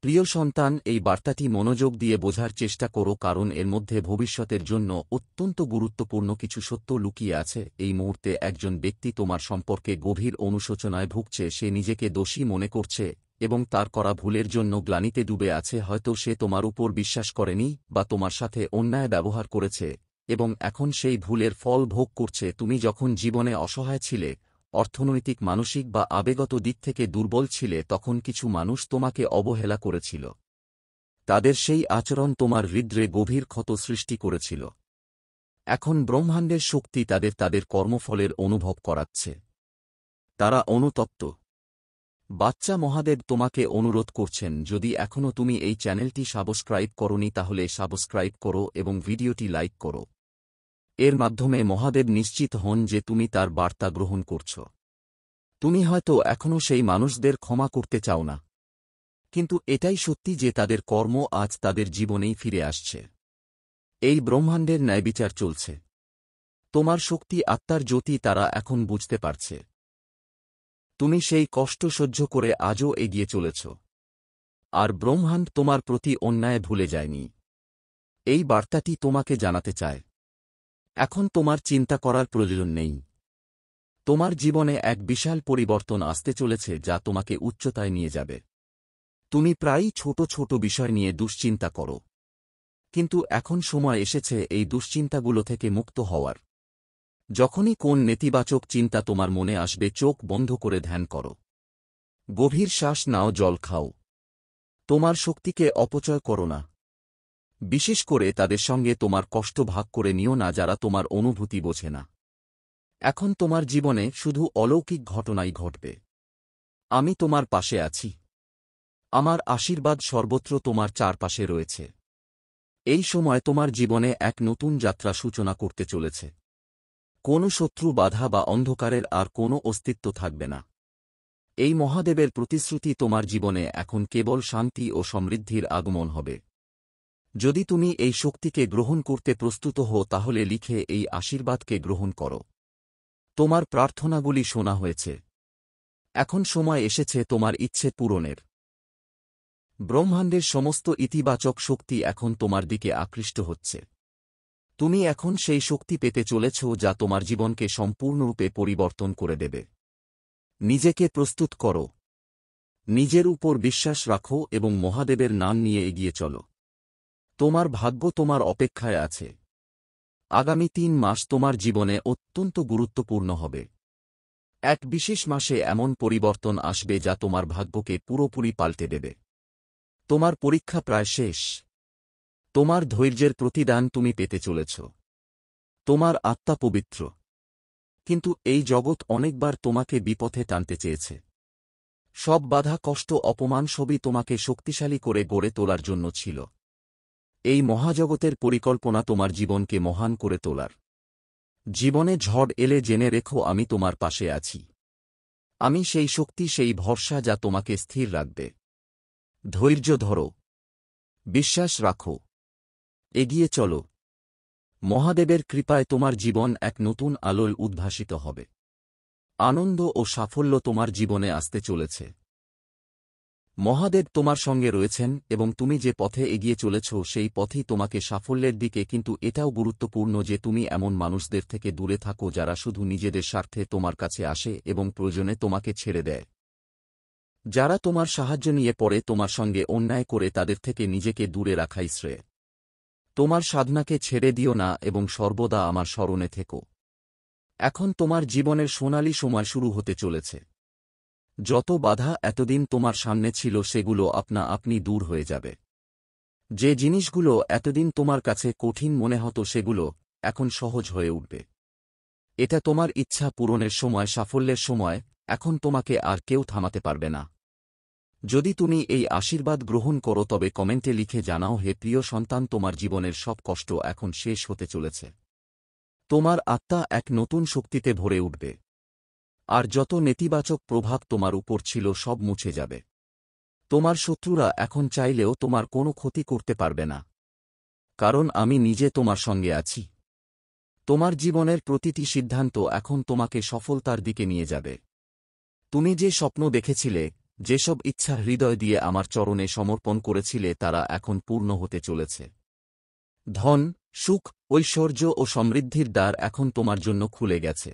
প্রিয় সন্তান, এই বার্তাটি মনোযোগ দিয়ে বোঝার চেষ্টা করো, কারণ এর মধ্যে ভবিষ্যতের জন্য অত্যন্ত গুরুত্বপূর্ণ কিছু সত্য লুকিয়ে আছে। এই মুহূর্তে একজন ব্যক্তি তোমার সম্পর্কে গভীর অনুশোচনায় ভুগছে। সে নিজেকে দোষী মনে করছে এবং তার করা ভুলের জন্য গ্লানিতে ডুবে আছে। হয়তো সে তোমার উপর বিশ্বাস করেনি বা তোমার সাথে অন্যায় ব্যবহার করেছে এবং এখন সেই ভুলের ফল ভোগ করছে। তুমি যখন জীবনে অসহায় ছিলে, অর্থনৈতিক, মানসিক বা আবেগগত দিক থেকে দুর্বল ছিলে, তখন কিছু মানুষ তোমাকে অবহেলা করেছিল। তাদের সেই আচরণ তোমার হৃদয়ে গভীর ক্ষত সৃষ্টি করেছিল। এখন ব্রহ্মাণ্ডের শক্তি তাদের কর্মফলের অনুভব করাচ্ছে। তারা অনুতপ্ত। বাচ্চা মহাদেব তোমাকে অনুরোধ করছেন, যদি এখনও তুমি এই চ্যানেলটি সাবস্ক্রাইব করোনি তাহলে সাবস্ক্রাইব করো এবং ভিডিওটি লাইক করো। এর মাধ্যমে মহাদেব নিশ্চিত হন যে তুমি তার বার্তা গ্রহণ করছ। তুমি হয়তো এখনও সেই মানুষদের ক্ষমা করতে চাও না, কিন্তু এটাই সত্যি যে তাদের কর্ম আজ তাদের জীবনেই ফিরে আসছে। এই ব্রহ্মাণ্ডের ন্যায়বিচার চলছে। তোমার শক্তি, আত্মার জ্যোতি তারা এখন বুঝতে পারছে। তুমি সেই কষ্ট সহ্য করে আজও এগিয়ে চলেছ, আর ব্রহ্মাণ্ড তোমার প্রতি অন্যায় ভুলে যায়নি। এই বার্তাটি তোমাকে জানাতে চায়, এখন তোমার চিন্তা করার প্রয়োজন নেই। তোমার জীবনে এক বিশাল পরিবর্তন আসতে চলেছে যা তোমাকে উচ্চতায় নিয়ে যাবে। তুমি প্রায়ই ছোট ছোট বিষয় নিয়ে দুশ্চিন্তা করো, কিন্তু এখন সময় এসেছে এই দুশ্চিন্তাগুলো থেকে মুক্ত হওয়ার। যখনই কোন নেতিবাচক চিন্তা তোমার মনে আসবে, চোখ বন্ধ করে ধ্যান করো। গভীর শ্বাস নাও, জল খাও। তোমার শক্তিকে অপচয় করো না। বিশেষ করে তাদের সঙ্গে তোমার কষ্ট ভাগ করে নিও না যারা তোমার অনুভূতি বোঝে না। এখন তোমার জীবনে শুধু অলৌকিক ঘটনাই ঘটবে। আমি তোমার পাশে আছি। আমার আশীর্বাদ সর্বত্র তোমার চারপাশে রয়েছে। এই সময় তোমার জীবনে এক নতুন যাত্রা সূচনা করতে চলেছে। কোনো শত্রু, বাধা বা অন্ধকারের আর কোনো অস্তিত্ব থাকবে না। এই মহাদেবের প্রতিশ্রুতি, তোমার জীবনে এখন কেবল শান্তি ও সমৃদ্ধির আগমন হবে। যদি তুমি এই শক্তিকে গ্রহণ করতে প্রস্তুত হও তাহলে লিখে এই আশীর্বাদকে গ্রহণ করো। তোমার প্রার্থনাগুলি শোনা হয়েছে। এখন সময় এসেছে তোমার ইচ্ছে পূরণের। ব্রহ্মাণ্ডের সমস্ত ইতিবাচক শক্তি এখন তোমার দিকে আকৃষ্ট হচ্ছে। তুমি এখন সেই শক্তি পেতে চলেছ যা তোমার জীবনকে সম্পূর্ণরূপে পরিবর্তন করে দেবে। নিজেকে প্রস্তুত করো, নিজের উপর বিশ্বাস রাখো এবং মহাদেবের নাম নিয়ে এগিয়ে চলো। তোমার ভাগ্য তোমার অপেক্ষায় আছে। আগামী 3 মাস তোমার জীবনে অত্যন্ত গুরুত্বপূর্ণ হবে। এক বিশেষ মাসে এমন পরিবর্তন আসবে যা তোমার ভাগ্যকে পুরোপুরি পাল্টে দেবে। তোমার পরীক্ষা প্রায় শেষ। তোমার ধৈর্যের প্রতিদান তুমি পেতে চলেছ। তোমার আত্মা পবিত্র, কিন্তু এই জগৎ অনেকবার তোমাকে বিপথে টানতে চেয়েছে। সব বাধা, কষ্ট, অপমান সবই তোমাকে শক্তিশালী করে গড়ে তোলার জন্য ছিল। এই মহাজগতের পরিকল্পনা তোমার জীবনকে মহান করে তোলার। জীবনে ঝড় এলে জেনে রেখো, আমি তোমার পাশে আছি। আমি সেই শক্তি, সেই ভরসা যা তোমাকে স্থির রাখবে। ধৈর্য ধরো, বিশ্বাস রাখো, এগিয়ে চলো। মহাদেবের কৃপায় তোমার জীবন এক নতুন আলোয় উদ্ভাসিত হবে। আনন্দ ও সাফল্য তোমার জীবনে আসতে চলেছে। মহাদেব তোমার সঙ্গে রয়েছেন এবং তুমি যে পথে এগিয়ে চলেছ সেই পথই তোমাকে সাফল্যের দিকে। কিন্তু এটাও গুরুত্বপূর্ণ যে তুমি এমন মানুষদের থেকে দূরে থাকো যারা শুধু নিজেদের স্বার্থে তোমার কাছে আসে এবং প্রয়োজনে তোমাকে ছেড়ে দেয়। যারা তোমার সাহায্য নিয়ে পরে তোমার সঙ্গে অন্যায় করে, তাদের থেকে নিজেকে দূরে রাখাই শ্রেয়। তোমার সাধনাকে ছেড়ে দিও না এবং সর্বদা আমার স্মরণে থেকো। এখন তোমার জীবনের সোনালি সময় শুরু হতে চলেছে। যত বাধা এতদিন তোমার সামনে ছিল সেগুলো আপনা আপনি দূর হয়ে যাবে। যে জিনিসগুলো এতদিন তোমার কাছে কঠিন মনে হতো সেগুলো এখন সহজ হয়ে উঠবে। এটা তোমার ইচ্ছা পূরণের সময়, সাফল্যের সময়। এখন তোমাকে আর কেউ থামাতে পারবে না। যদি তুমি এই আশীর্বাদ গ্রহণ করো তবে কমেন্টে লিখে জানাও, হে প্রিয় সন্তান, তোমার জীবনের সব কষ্ট এখন শেষ হতে চলেছে। তোমার আত্মা এক নতুন শক্তিতে ভরে উঠবে, আর যত নেতিবাচক প্রভাব তোমার উপর ছিল সব মুছে যাবে। তোমার শত্রুরা এখন চাইলেও তোমার কোনো ক্ষতি করতে পারবে না, কারণ আমি নিজে তোমার সঙ্গে আছি। তোমার জীবনের প্রতিটি সিদ্ধান্ত এখন তোমাকে সফলতার দিকে নিয়ে যাবে। তুমি যে স্বপ্ন দেখেছিলে যেসব ইচ্ছা হৃদয় দিয়ে আমার চরণে সমর্পণ করেছিলে তারা এখন পূর্ণ হতে চলেছে। ধন, সুখ, ঐশ্বর্য ও সমৃদ্ধির দ্বার এখন তোমার জন্য খুলে গেছে।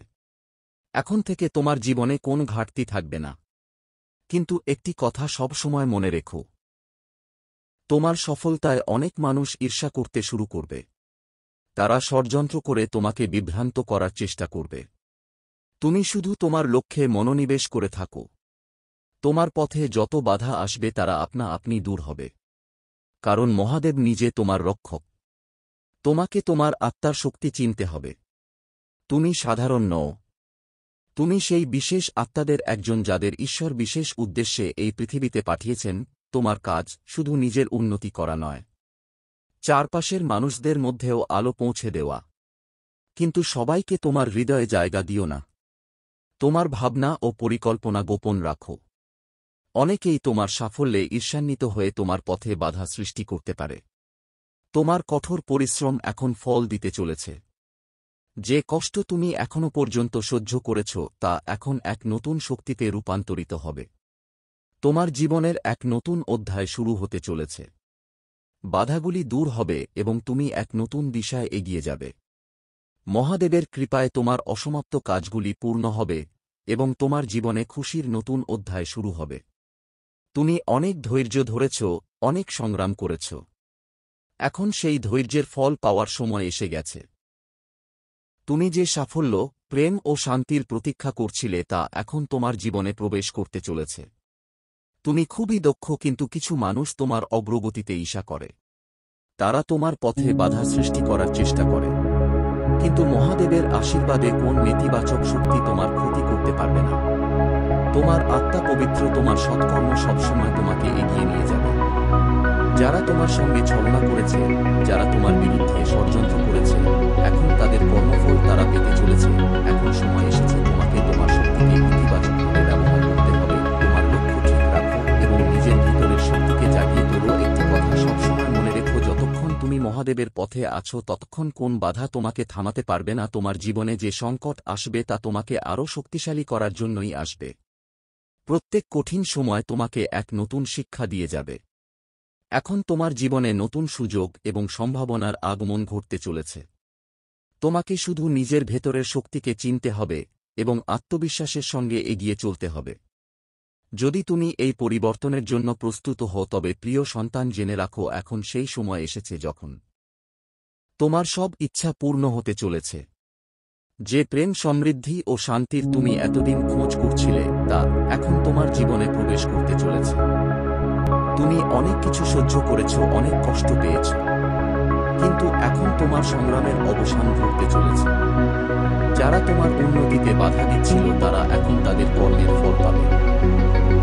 এখন থেকে তোমার জীবনে কোনো ঘাটতি থাকবে না। কিন্তু একটি কথা সবসময় মনে রেখো, তোমার সফলতায় অনেক মানুষ ঈর্ষা করতে শুরু করবে। তারা ষড়যন্ত্র করে তোমাকে বিভ্রান্ত করার চেষ্টা করবে। তুমি শুধু তোমার লক্ষ্যে মনোনিবেশ করে থাকো। তোমার পথে যত বাধা আসবে তারা আপনা আপনি দূর হবে। কারণ মহাদেব নিজে তোমার রক্ষক। তোমাকে তোমার আত্মার শক্তি চিনতে হবে। তুমি সাধারণ নও। তুমি সেই বিশেষ আত্মাদের একজন যাদের ঈশ্বর বিশেষ উদ্দেশ্যে এই পৃথিবীতে পাঠিয়েছেন। তোমার কাজ শুধু নিজের উন্নতি করা নয়, চারপাশের মানুষদের মধ্যেও আলো পৌঁছে দেওয়া। কিন্তু সবাইকে তোমার হৃদয়ে জায়গা দিও না। তোমার ভাবনা ও পরিকল্পনা গোপন রাখো। অনেকেই তোমার সাফল্যে ঈর্ষান্বিত হয়ে তোমার পথে বাধা সৃষ্টি করতে পারে। তোমার কঠোর পরিশ্রম এখন ফল দিতে চলেছে। যে কষ্ট তুমি এখনো পর্যন্ত সহ্য করেছ তা এখন এক নতুন শক্তিতে রূপান্তরিত হবে। তোমার জীবনের এক নতুন অধ্যায় শুরু হতে চলেছে। বাধাগুলি দূর হবে এবং তুমি এক নতুন দিশায় এগিয়ে যাবে। মহাদেবের কৃপায় তোমার অসমাপ্ত কাজগুলি পূর্ণ হবে এবং তোমার জীবনে খুশির নতুন অধ্যায় শুরু হবে। তুমি অনেক ধৈর্য ধরেছ, অনেক সংগ্রাম করেছ। এখন সেই ধৈর্যের ফল পাওয়ার সময় এসে গেছে। তুমি যে সাফল্য, প্রেম ও শান্তির প্রতীক্ষা করছিলে তা এখন তোমার জীবনে প্রবেশ করতে চলেছে। তুমি খুবই দক্ষ, কিন্তু কিছু মানুষ তোমার অগ্রগতিতে ঈর্ষা করে। তারা তোমার পথে বাধা সৃষ্টি করার চেষ্টা করে। কিন্তু মহাদেবের আশীর্বাদে কোন নেতিবাচক শক্তি তোমার ক্ষতি করতে পারবে না। তোমার আত্মা পবিত্র, তোমার সৎকর্ম সবসময় তোমাকে এগিয়ে নিয়ে যাবে। যারা তোমার সঙ্গে ছলনা করেছে, যারা তোমার বিরুদ্ধে ষড়যন্ত্র করেছে, এখন তাদের কর্মফল তারা পেতে চলেছে। এখন সময় এসেছে তোমাকে তোমার শক্তিকে ইতিবাচকভাবে ব্যবহার করতে হবে। তোমার লক্ষ্য ঠিক রাখো এবং নিজের ভিতরের শক্তিকে জাগিয়ে তোলো। একটি কথা সবসময় মনে রেখো, যতক্ষণ তুমি মহাদেবের পথে আছো ততক্ষণ কোন বাধা তোমাকে থামাতে পারবে না। তোমার জীবনে যে সংকট আসবে তা তোমাকে আরও শক্তিশালী করার জন্যই আসবে। প্রত্যেক কঠিন সময় তোমাকে এক নতুন শিক্ষা দিয়ে যাবে। এখন তোমার জীবনে নতুন সুযোগ এবং সম্ভাবনার আগমন ঘটতে চলেছে। তোমাকে শুধু নিজের ভেতরের শক্তিকে চিনতে হবে এবং আত্মবিশ্বাসের সঙ্গে এগিয়ে চলতে হবে। যদি তুমি এই পরিবর্তনের জন্য প্রস্তুত হও তবে প্রিয় সন্তান জেনে রাখো, এখন সেই সময় এসেছে যখন তোমার সব ইচ্ছা পূর্ণ হতে চলেছে। যে প্রেম, সমৃদ্ধি ও শান্তির তুমি এতদিন খোঁজ করছিলে তা এখন তোমার জীবনে প্রবেশ করতে চলেছে। তুমি অনেক কিছু সহ্য করেছ, অনেক কষ্ট পেয়েছ, কিন্তু এখন তোমার সংগ্রামের অবসান ঘটতে চলেছে। যারা তোমার উন্নতিতে বাধা দিচ্ছিল তারা এখন তাদের কর্মের ফল পাবে।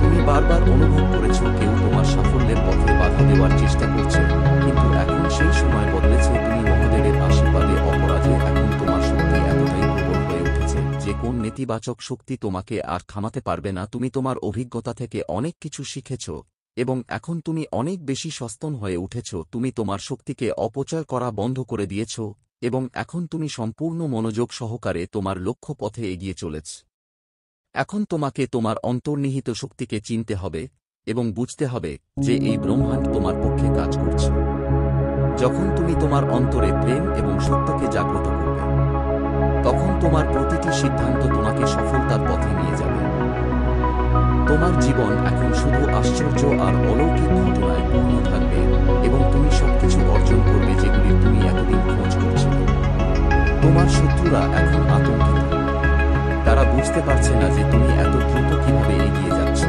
তুমি বারবার অনুভব করেছ কেউ তোমার সাফল্যের পথে বাধা দেওয়ার চেষ্টা করছে, কিন্তু এখন সেই সময় বদলেছে। তুমি মহাদেবের আশীর্বাদে অপরাধে এখন তোমার শক্তি এতটাই প্রবল হয়ে উঠেছে যে কোন নেতিবাচক শক্তি তোমাকে আর থামাতে পারবে না। তুমি তোমার অভিজ্ঞতা থেকে অনেক কিছু শিখেছ এবং এখন তুমি অনেক বেশি সচেতন হয়ে উঠেছ। তুমি তোমার শক্তিকে অপচয় করা বন্ধ করে দিয়েছ এবং এখন তুমি সম্পূর্ণ মনোযোগ সহকারে তোমার লক্ষ্য পথে এগিয়ে চলেছ। এখন তোমাকে তোমার অন্তর্নিহিত শক্তিকে চিনতে হবে এবং বুঝতে হবে যে এই ব্রহ্মাণ্ড তোমার পক্ষে কাজ করছে। যখন তুমি তোমার অন্তরে প্রেম এবং সত্যকে জাগ্রত করবে, তখন তোমার প্রতিটি সিদ্ধান্ত তোমাকে সফলতার পথে নিয়ে যাবে। তোমার জীবন এখন শুধু আশ্চর্য আর অলৌকিক ঘটনায় পূর্ণ থাকবে এবং তুমি সবকিছু অর্জন করবে যেগুলি তুমি এতদিন খোঁজ করছিলে। তোমার শত্রুরা এখন আতঙ্কিত। তারা বুঝতে পারছে না যে তুমি এত দ্রুত কিভাবে এগিয়ে যাচ্ছ।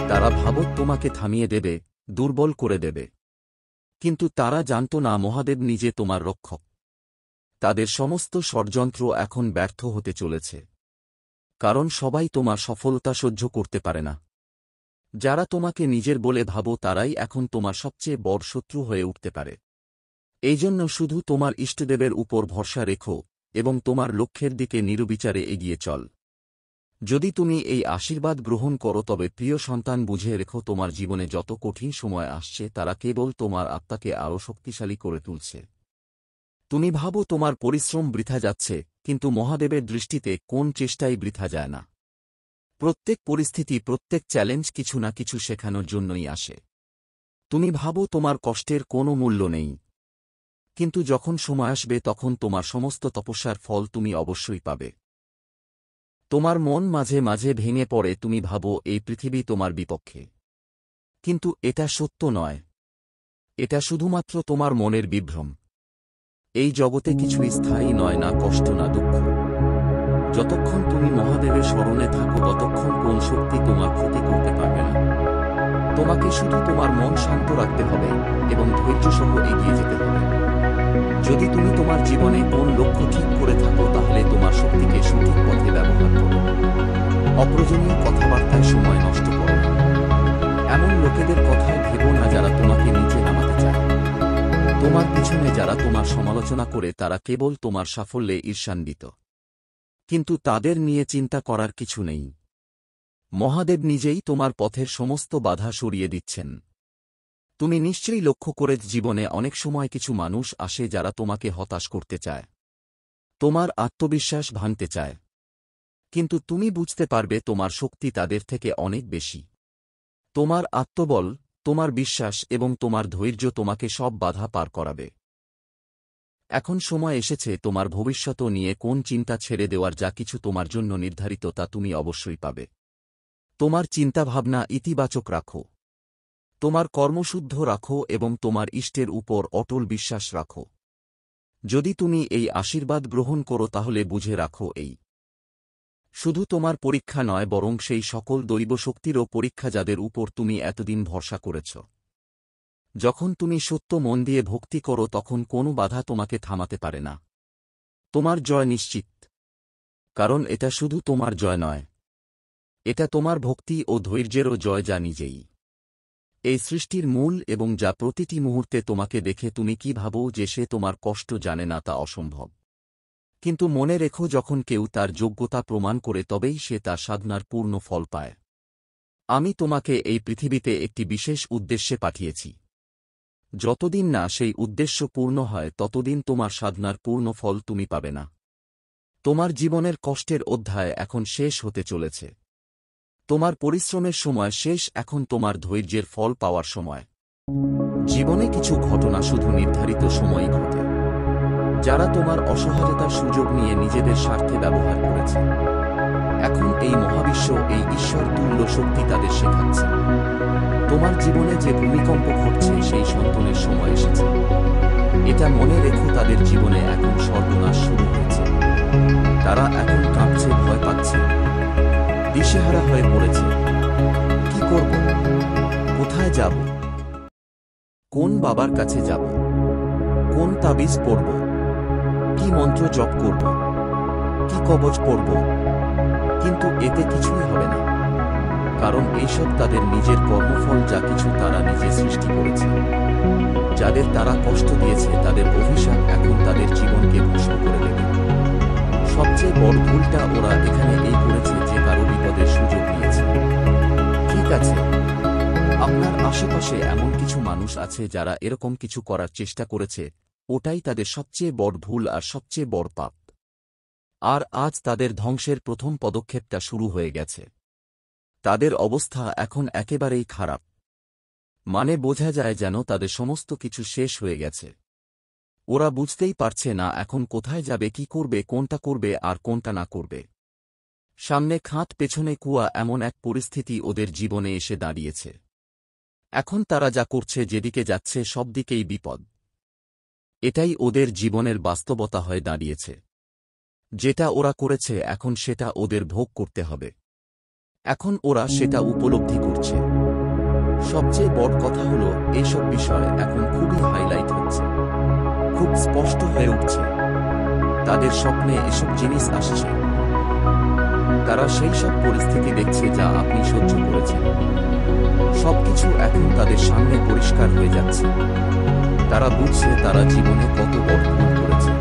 তারা ভাবত তোমাকে থামিয়ে দেবে, দুর্বল করে দেবে। কিন্তু তারা জানত না মহাদেব নিজে তোমার রক্ষক। তাদের সমস্ত ষড়যন্ত্র এখন ব্যর্থ হতে চলেছে, কারণ সবাই তোমার সফলতা সহ্য করতে পারে না। যারা তোমাকে নিজের বলে ভাবো তারাই এখন তোমার সবচেয়ে বড় শত্রু হয়ে উঠতে পারে। এই জন্য শুধু তোমার ইষ্টদেবের উপর ভরসা রেখো এবং তোমার লক্ষ্যের দিকে নির্বিচারে এগিয়ে চল। যদি তুমি এই আশীর্বাদ গ্রহণ করো তবে প্রিয় সন্তান বুঝে রেখো, তোমার জীবনে যত কঠিন সময় আসছে তারা কেবল তোমার আত্মাকে আরও শক্তিশালী করে তুলছে। তুমি ভাবো তোমার পরিশ্রম বৃথা যাচ্ছে, কিন্তু মহাদেবের দৃষ্টিতে কোন চেষ্টাই বৃথা যায় না। প্রত্যেক পরিস্থিতি, প্রত্যেক চ্যালেঞ্জ কিছু না কিছু শেখানোর জন্যই আসে। তুমি ভাবো তোমার কষ্টের কোনো মূল্য নেই, কিন্তু যখন সময় আসবে তখন তোমার সমস্ত তপস্যার ফল তুমি অবশ্যই পাবে। তোমার মন মাঝে মাঝে ভেঙে পড়ে, তুমি ভাবো এই পৃথিবী তোমার বিপক্ষে, কিন্তু এটা সত্য নয়। এটা শুধুমাত্র তোমার মনের বিভ্রম। এই জগতে কিছুই স্থায়ী নয়, না কষ্ট না দুঃখ। যতক্ষণ তুমি মহাদেবের স্মরণে থাকো ততক্ষণ কোন শক্তি তোমার ক্ষতি করতে পারবে না। তোমাকে শুধু তোমার মন শান্ত রাখতে হবে এবং ধৈর্য সহ এগিয়ে যেতে হবে। যদি তুমি তোমার জীবনে কোন লক্ষ্য ঠিক করে থাকো তাহলে তোমার শক্তিকে সঠিক পথে ব্যবহার করো। অপ্রয়োজনীয় কথাবার্তায় সময় নষ্ট করো না। এমন লোকেদের কথায় ভেবো না যারা তোমাকে নিচে নামাতে চায়। তোমার পিছনে যারা তোমার সমালোচনা করে তারা কেবল তোমার সাফল্যে ঈর্ষান্বিত, কিন্তু তাদের নিয়ে চিন্তা করার কিছু নেই। মহাদেব নিজেই তোমার পথের সমস্ত বাধা সরিয়ে দিচ্ছেন। তুমি নিশ্চয়ই লক্ষ্য করে জীবনে অনেক সময় কিছু মানুষ আসে যারা তোমাকে হতাশ করতে চায়, তোমার আত্মবিশ্বাস ভাঙতে চায়, কিন্তু তুমি বুঝতে পারবে তোমার শক্তি তাদের থেকে অনেক বেশি। তোমার আত্মবল, তোমার বিশ্বাস এবং তোমার ধৈর্য তোমাকে সব বাধা পার করাবে। এখন সময় এসেছে তোমার ভবিষ্যৎ নিয়ে কোন চিন্তা ছেড়ে দেওয়ার। যা কিছু তোমার জন্য নির্ধারিত তা তুমি অবশ্যই পাবে। তোমার চিন্তাভাবনা ইতিবাচক রাখো, তোমার কর্মশুদ্ধ রাখো এবং তোমার ইষ্টের উপর অটল বিশ্বাস রাখো। যদি তুমি এই আশীর্বাদ গ্রহণ করো তাহলে বুঝে রাখো এই শুধু তোমার পরীক্ষা নয়, বরং সেই সকল দৈব শক্তিরও পরীক্ষা যাদের উপর তুমি এতদিন ভরসা করেছ। যখন তুমি সত্য মন দিয়ে ভক্তি করো তখন কোনো বাধা তোমাকে থামাতে পারে না। তোমার জয় নিশ্চিত, কারণ এটা শুধু তোমার জয় নয়, এটা তোমার ভক্তি ও ধৈর্যেরও জয়, যা নিজেই এই সৃষ্টির মূল এবং যা প্রতিটি মুহূর্তে তোমাকে দেখে তুমি কি ভাবো যে সে তোমার কষ্ট জানে না, তা অসম্ভব। কিন্তু মনে রেখো, যখন কেউ তার যোগ্যতা প্রমাণ করে তবেই সে তার সাধনার পূর্ণ ফল পায়। আমি তোমাকে এই পৃথিবীতে একটি বিশেষ উদ্দেশ্যে পাঠিয়েছি। যতদিন না সেই উদ্দেশ্য পূর্ণ হয় ততদিন তোমার সাধনার পূর্ণ ফল তুমি পাবে না। তোমার জীবনের কষ্টের অধ্যায় এখন শেষ হতে চলেছে। তোমার পরিশ্রমের সময় শেষ, এখন তোমার ধৈর্যের ফল পাওয়ার সময়। জীবনে কিছু ঘটনা শুধু নির্ধারিত সময়ই ঘটে। যারা তোমার অসহায়তার সুযোগ নিয়ে নিজেদের স্বার্থে ব্যবহার করেছে, এখন এই মহাবিশ্ব, এই ঈশ্বর তুল্য শক্তি তাদের শেখাচ্ছে। তোমার জীবনে যে ভূমিকম্প ঘটছে সেই সন্তানের সময় এসেছে। এটা মনে রেখো, তাদের জীবনে এখন সর্বনাশ শুরু হয়েছে। তারা এখন কাঁপছে, ভয় পাচ্ছে, দিশেহারা হয়ে পড়েছে। কি করব? কোথায় যাব? কোন বাবার কাছে যাব? কোন তাবিজ পড়ব? কি মন্ত্র জপ করব? কি কবচ পড়ব? কিন্তু এতে কিছুই হবে না, কারণ এইসব তাদের নিজের কর্মফল, যা কিছু তারা নিজে সৃষ্টি করেছে। যাদের তারা কষ্ট দিয়েছে তাদের অভিশাপ এখন তাদের জীবনকে ধ্বংস করে দেবে। সবচেয়ে বড় ভুলটা ওরা এখানে এই করেছে যে কারো বিপদের সুযোগ নিয়েছে। ঠিক আছে, আপনার আশেপাশে এমন কিছু মানুষ আছে যারা এরকম কিছু করার চেষ্টা করেছে। ওটাই তাদের সবচেয়ে বড় ভুল আর সবচেয়ে বড় পাপ। আর আজ তাদের ধ্বংসের প্রথম পদক্ষেপটা শুরু হয়ে গেছে। তাদের অবস্থা এখন একেবারেই খারাপ। মানে বোঝা যায় যেন তাদের সমস্ত কিছু শেষ হয়ে গেছে। ওরা বুঝতেই পারছে না এখন কোথায় যাবে, কি করবে, কোনটা করবে আর কোনটা না করবে। সামনে খাত, পেছনে কুয়া, এমন এক পরিস্থিতি ওদের জীবনে এসে দাঁড়িয়েছে। এখন তারা যা করছে, যেদিকে যাচ্ছে, সব দিকেই বিপদ। এটাই ওদের জীবনের বাস্তবতা হয়ে দাঁড়িয়েছে। যেটা ওরা করেছে এখন সেটা ওদের ভোগ করতে হবে। এখন ওরা সেটা উপলব্ধি করছে। সবচেয়ে বড় কথা হলো, এইসব বিষয় এখন খুবই হাইলাইট হচ্ছে, খুব স্পষ্ট হয়ে উঠছে। তাদের স্বপ্নে এসব জিনিস আসছে। তারা সেই সব পরিস্থিতি দেখছে যা আপনি সহ্য করেছেন। সবকিছু এখন তাদের সামনে পরিষ্কার হয়ে যাচ্ছে। তারা বুঝছে তারা জীবনে কত বড় ভুল করেছে।